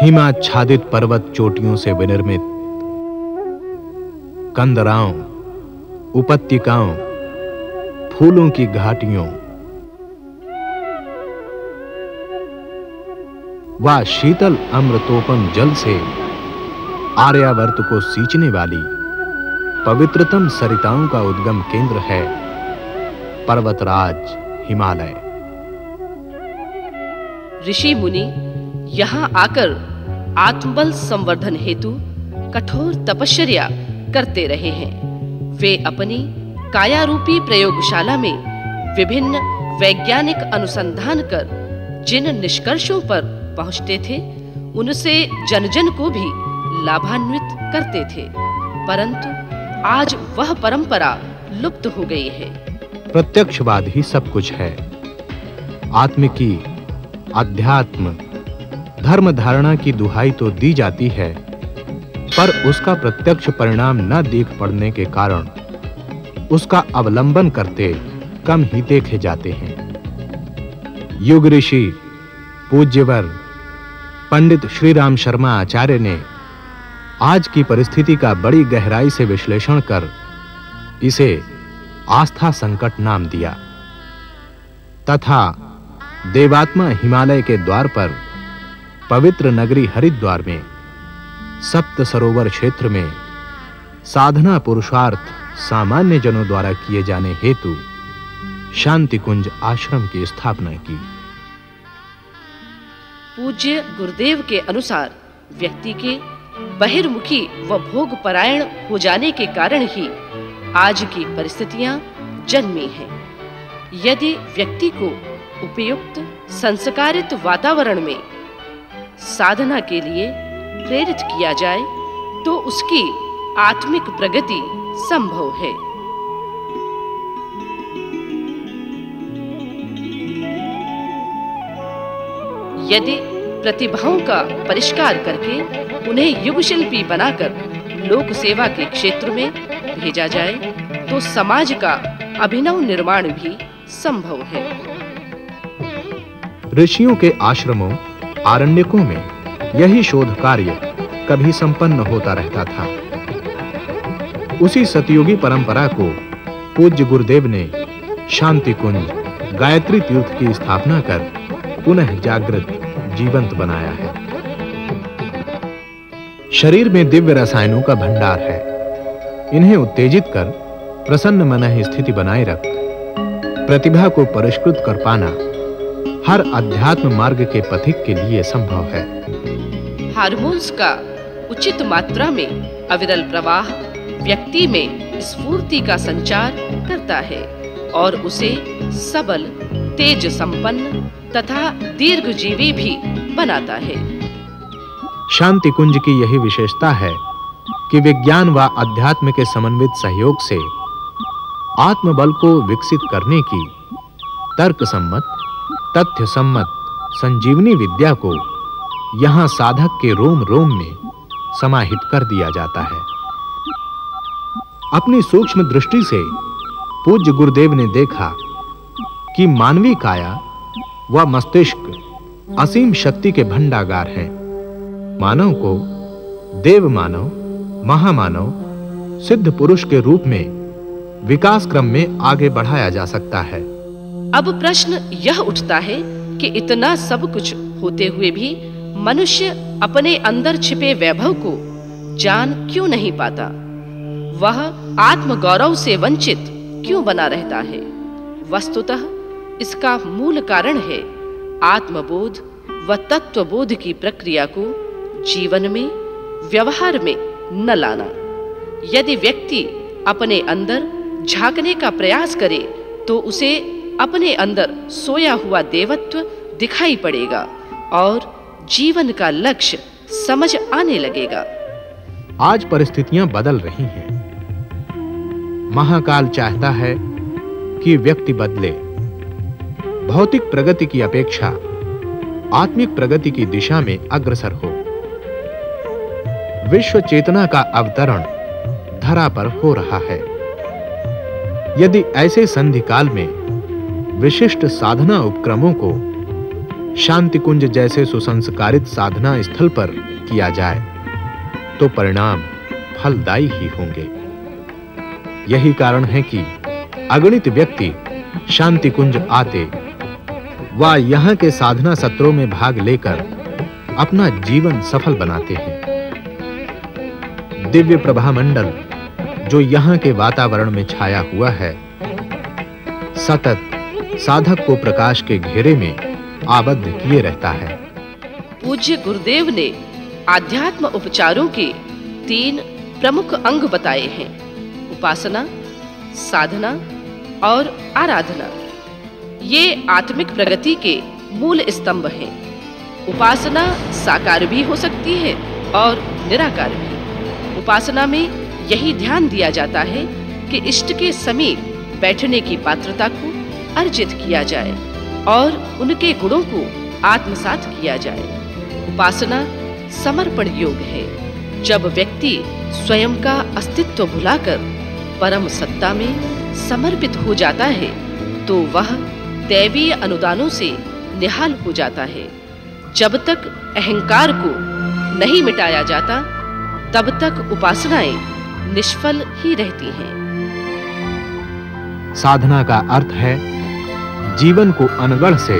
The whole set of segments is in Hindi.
हिमाच्छादित पर्वत चोटियों से विनिर्मित कंदराओं, उपत्यकाओं, फूलों की घाटियों व शीतल अमृतोपम जल से आर्यावर्त को सींचने वाली पवित्रतम सरिताओं का उद्गम केंद्र है पर्वतराज हिमालय। ऋषि मुनि यहाँ आकर आत्मबल संवर्धन हेतु कठोर तपश्चर्या करते रहे हैं। वे अपनी कायारूपी प्रयोगशाला में विभिन्न वैज्ञानिक अनुसंधान कर जिन निष्कर्षों पर पहुंचते थे उनसे जन-जन को भी लाभान्वित करते थे, परंतु आज वह परंपरा लुप्त हो गई है। प्रत्यक्षवाद ही सब कुछ है। आत्मिकी, अध्यात्म, धर्म धारणा की दुहाई तो दी जाती है, पर उसका प्रत्यक्ष परिणाम न देख पड़ने के कारण उसका अवलंबन करते कम ही देखे जाते हैं। युग ऋषि पूज्यवर पंडित श्री राम शर्मा आचार्य ने आज की परिस्थिति का बड़ी गहराई से विश्लेषण कर इसे आस्था संकट नाम दिया तथा देवात्मा हिमालय के द्वार पर पवित्र नगरी हरिद्वार में सप्त सरोवर क्षेत्र में साधना पुरुषार्थ सामान्य जनों द्वारा किए जाने हेतु शांति कुंज आश्रम की स्थापना की। पूज्य गुरुदेव के अनुसार व्यक्ति के बहिर्मुखी व भोग परायण हो जाने के कारण ही आज की परिस्थितियां जन्मी हैं। यदि व्यक्ति को उपयुक्त संस्कारित वातावरण में साधना के लिए प्रेरित किया जाए तो उसकी आत्मिक प्रगति संभव है। यदि प्रतिभाओं का परिष्कार करके उन्हें युग शिल्पी बनाकर लोक सेवा के क्षेत्र में भेजा जाए तो समाज का अभिनव निर्माण भी संभव है। ऋषियों के आश्रमों, आरण्यकों में यही शोध कार्य कभी संपन्न होता रहता था। उसी सतयुगी परंपरा को पूज्य गुरुदेव ने शांति कुंज, गायत्री तीर्थ की स्थापना कर पुनः जागृत जीवंत बनाया है। शरीर में दिव्य रसायनों का भंडार है। इन्हें उत्तेजित कर प्रसन्न मनः स्थिति बनाए रख प्रतिभा को परिष्कृत कर पाना हर अध्यात्म मार्ग के पथिक के लिए संभव है। हार्मोन्स का उचित मात्रा में अविरल प्रवाह व्यक्ति में स्फूर्ति का संचार करता है और उसे सबल, तेज संपन्न तथा दीर्घजीवी भी बनाता है। शांति कुंज की यही विशेषता है कि विज्ञान व अध्यात्म के समन्वित सहयोग से आत्मबल को विकसित करने की तर्क सम्मत, तथ्य सम्मत संजीवनी विद्या को यहाँ साधक के रोम रोम में समाहित कर दिया जाता है। अपनी सूक्ष्म दृष्टि से पूज्य गुरुदेव ने देखा कि मानवी काया व मस्तिष्क असीम शक्ति के भंडागार हैं। मानव को देव मानव, महामानव, सिद्ध पुरुष के रूप में विकास क्रम में आगे बढ़ाया जा सकता है। अब प्रश्न यह उठता है कि इतना सब कुछ होते हुए भी मनुष्य अपने अंदर छिपे वैभव को जान क्यों नहीं पाता? वह आत्मगौरव से वंचित क्यों बना रहता है? वस्तुतः इसका मूल कारण है आत्मबोध व तत्वबोध की प्रक्रिया को जीवन में, व्यवहार में न लाना। यदि व्यक्ति अपने अंदर झांकने का प्रयास करे तो उसे अपने अंदर सोया हुआ देवत्व दिखाई पड़ेगा और जीवन का लक्ष्य समझ आने लगेगा। आज परिस्थितियां बदल रही हैं। महाकाल चाहता है कि व्यक्ति बदले। भौतिक प्रगति की अपेक्षा आत्मिक प्रगति की दिशा में अग्रसर हो। विश्व चेतना का अवतरण धरा पर हो रहा है। यदि ऐसे संधि काल में विशिष्ट साधना उपक्रमों को शांति कुंज जैसे सुसंस्कारित साधना स्थल पर किया जाए तो परिणाम फलदायी ही होंगे। यही कारण है कि अगणित व्यक्ति शांति कुंज आते व यहाँ के साधना सत्रों में भाग लेकर अपना जीवन सफल बनाते हैं। दिव्य प्रभा मंडल जो यहाँ के वातावरण में छाया हुआ है, सतत साधक को प्रकाश के घेरे में आबद्ध किए रहता है। पूज्य गुरुदेव ने आध्यात्म उपचारों के 3 प्रमुख अंग बताए हैं: उपासना, साधना और आराधना। ये आत्मिक प्रगति के मूल स्तंभ हैं। उपासना साकार भी हो सकती है और निराकार भी। उपासना में यही ध्यान दिया जाता है कि इष्ट के समीप बैठने की पात्रता को अर्जित किया जाए और उनके गुणों को आत्मसात किया जाए। उपासना समर्पण योग है। जब व्यक्ति स्वयं का अस्तित्व भुलाकर परम सत्ता में समर्पित हो जाता है तो वह दैवीय अनुदानों से निहाल हो जाता है। जब तक अहंकार को नहीं मिटाया जाता तब तक उपासनाएं निष्फल ही रहती हैं। साधना का अर्थ है जीवन को अनगढ़ से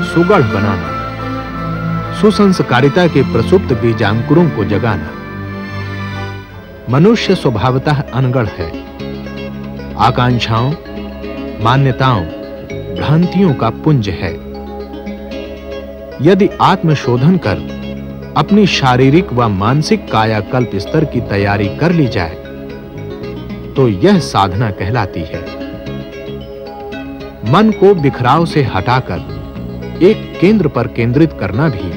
सुगढ़ बनाना, सुसंस्कारिता के प्रसुप्त बीजांकुरों को जगाना। मनुष्य स्वभावतः अनगढ़ है। आकांक्षाओं, मान्यताओं, भ्रांतियों का पुंज है। यदि आत्मशोधन कर अपनी शारीरिक व मानसिक कायाकल्प स्तर की तैयारी कर ली जाए तो यह साधना कहलाती है। मन को बिखराव से हटाकर एक केंद्र पर केंद्रित करना भी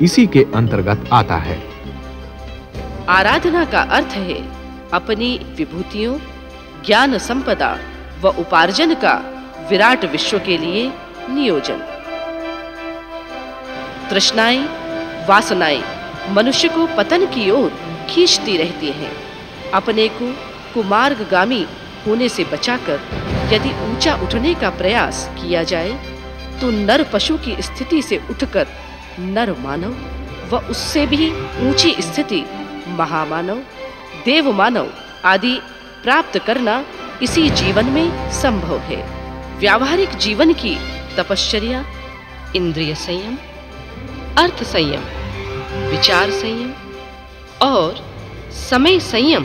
इसी के अंतर्गत आता है। आराधना का अर्थ है अपनी विभूतियों, ज्ञान संपदा व उपार्जन का विराट विश्व के लिए नियोजन। तृष्णाएं, वासनाएं मनुष्य को पतन की ओर खींचती रहती हैं। अपने को कुमार्गगामी होने से बचाकर यदि ऊंचा उठने का प्रयास किया जाए तो नर पशु की स्थिति से उठकर नर मानव व उससे भी ऊंची स्थिति महामानव, देव मानव आदि प्राप्त करना इसी जीवन में संभव है। व्यावहारिक जीवन की तपश्चर्या, इंद्रिय संयम, अर्थ संयम, विचार संयम और समय संयम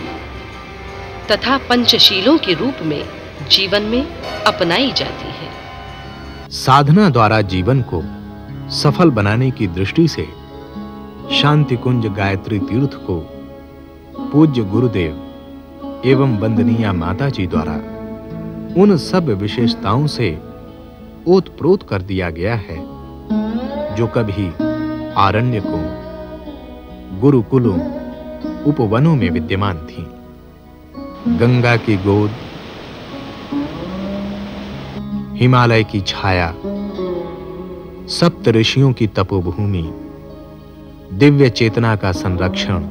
तथा पंचशीलों के रूप में जीवन में अपनाई जाती है। साधना द्वारा जीवन को सफल बनाने की दृष्टि से शांति कुंज गायत्री तीर्थ को पूज्य गुरुदेव एवं वंदनीय माता जी द्वारा उन सब विशेषताओं से ओतप्रोत कर दिया गया है जो कभी आरण्यकों, गुरुकुलों, उपवनों में विद्यमान थीं। गंगा की गोद, हिमालय की छाया, सप्त ऋषियों की तपोभूमि, दिव्य चेतना का संरक्षण,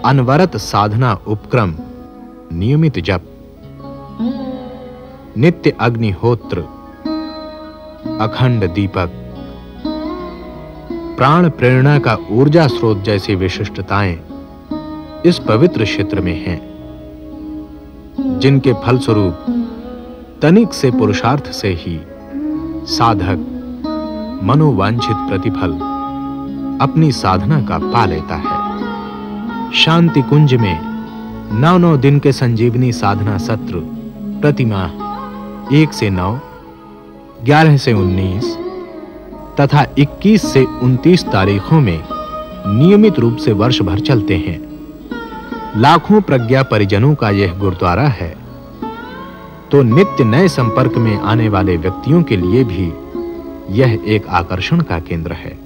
अनवरत साधना उपक्रम, नियमित जप, नित्य अग्निहोत्र, अखंड दीपक, प्राण प्रेरणा का ऊर्जा स्रोत जैसी विशिष्टताएं इस पवित्र क्षेत्र में हैं, जिनके फलस्वरूप तनिक से पुरुषार्थ से ही साधक मनोवांछित प्रतिफल अपनी साधना का पा लेता है। शांति कुंज में 9-9 दिन के संजीवनी साधना सत्र प्रतिमाह 1 से 9, 11 से 19 तथा 21 से 29 तारीखों में नियमित रूप से वर्ष भर चलते हैं। लाखों प्रज्ञा परिजनों का यह गुरुद्वारा है, तो नित्य नए संपर्क में आने वाले व्यक्तियों के लिए भी यह एक आकर्षण का केंद्र है।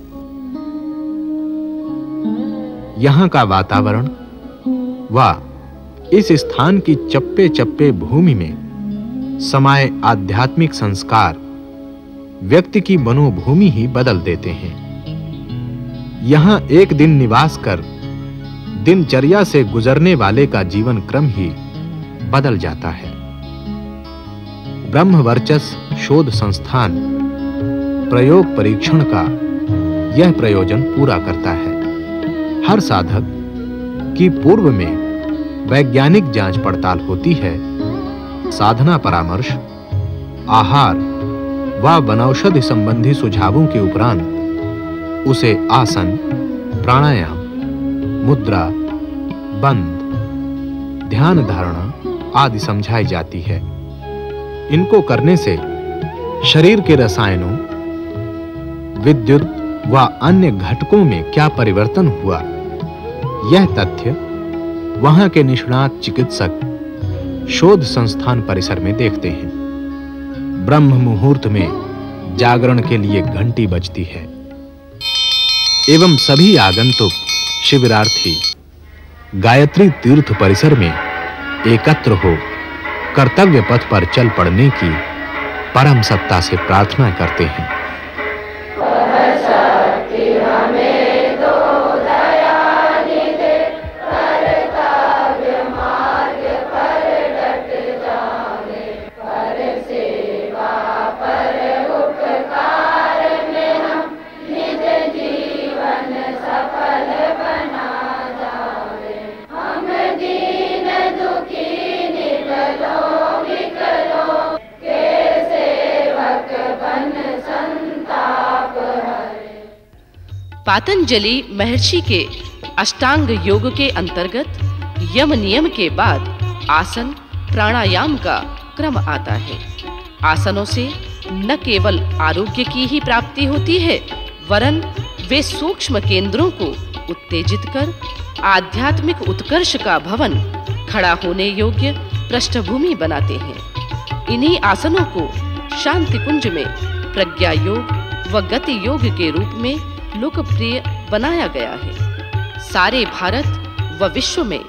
यहाँ का वातावरण व इस स्थान की चप्पे-चप्पे भूमि में समाये आध्यात्मिक संस्कार व्यक्ति की मनोभूमि ही बदल देते हैं। यहाँ एक दिन निवास कर दिनचर्या से गुजरने वाले का जीवन क्रम ही बदल जाता है। ब्रह्म वर्चस शोध संस्थान प्रयोग परीक्षण का यह प्रयोजन पूरा करता है। हर साधक की पूर्व में वैज्ञानिक जांच पड़ताल होती है। साधना परामर्श, आहार व वनौषधि संबंधी सुझावों के उपरांत उसे आसन, प्राणायाम, मुद्रा, बंध, ध्यान धारणा आदि समझाई जाती है। इनको करने से शरीर के रसायनों, विद्युत व अन्य घटकों में क्या परिवर्तन हुआ, यह तथ्य वहां के निष्णात चिकित्सक शोध संस्थान परिसर में देखते हैं। ब्रह्म मुहूर्त में जागरण के लिए घंटी बजती है एवं सभी आगंतुक शिविरार्थी गायत्री तीर्थ परिसर में एकत्र हो कर्तव्य पथ पर चल पड़ने की परम सत्ता से प्रार्थना करते हैं। पातंजलि महर्षि के अष्टांग योग के अंतर्गत यम नियम के बाद आसन प्राणायाम का क्रम आता है। आसनों से न केवल आरोग्य की ही प्राप्ति होती है, वरन वे सूक्ष्म केंद्रों को उत्तेजित कर आध्यात्मिक उत्कर्ष का भवन खड़ा होने योग्य पृष्ठभूमि बनाते हैं। इन्हीं आसनों को शांति कुंज में प्रज्ञा योग व गति योग के रूप में लोकप्रिय बनाया गया है। सारे भारत व विश्व में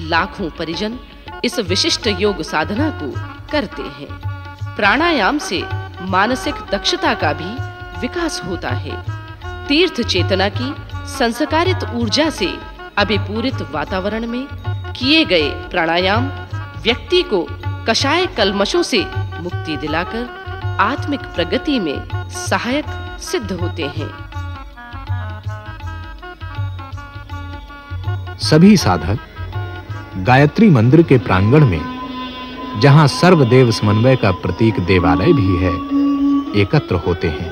लाखों परिजन इस विशिष्ट योग साधना को करते हैं। प्राणायाम से मानसिक दक्षता का भी विकास होता है। तीर्थ चेतना की संस्कारित ऊर्जा से अभिपूरित वातावरण में किए गए प्राणायाम व्यक्ति को कषाय कल्मशों से मुक्ति दिलाकर आत्मिक प्रगति में सहायक सिद्ध होते हैं। सभी साधक गायत्री मंदिर के प्रांगण में, जहां सर्वदेव समन्वय का प्रतीक देवालय भी है, एकत्र होते हैं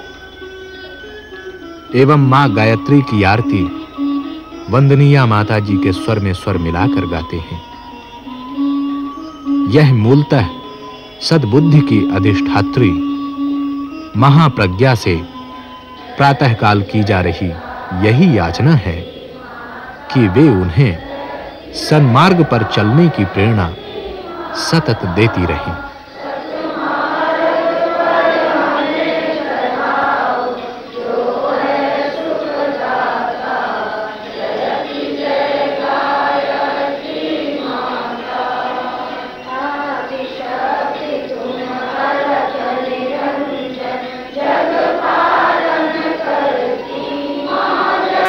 एवं मां गायत्री की आरती वंदनीया माता जी के स्वर में स्वर मिलाकर गाते हैं। यह मूलतः सद्बुद्धि की अधिष्ठात्री महाप्रज्ञा से प्रातःकाल की जा रही यही याचना है कि वे उन्हें सन्मार्ग पर चलने की प्रेरणा सतत देती रहें।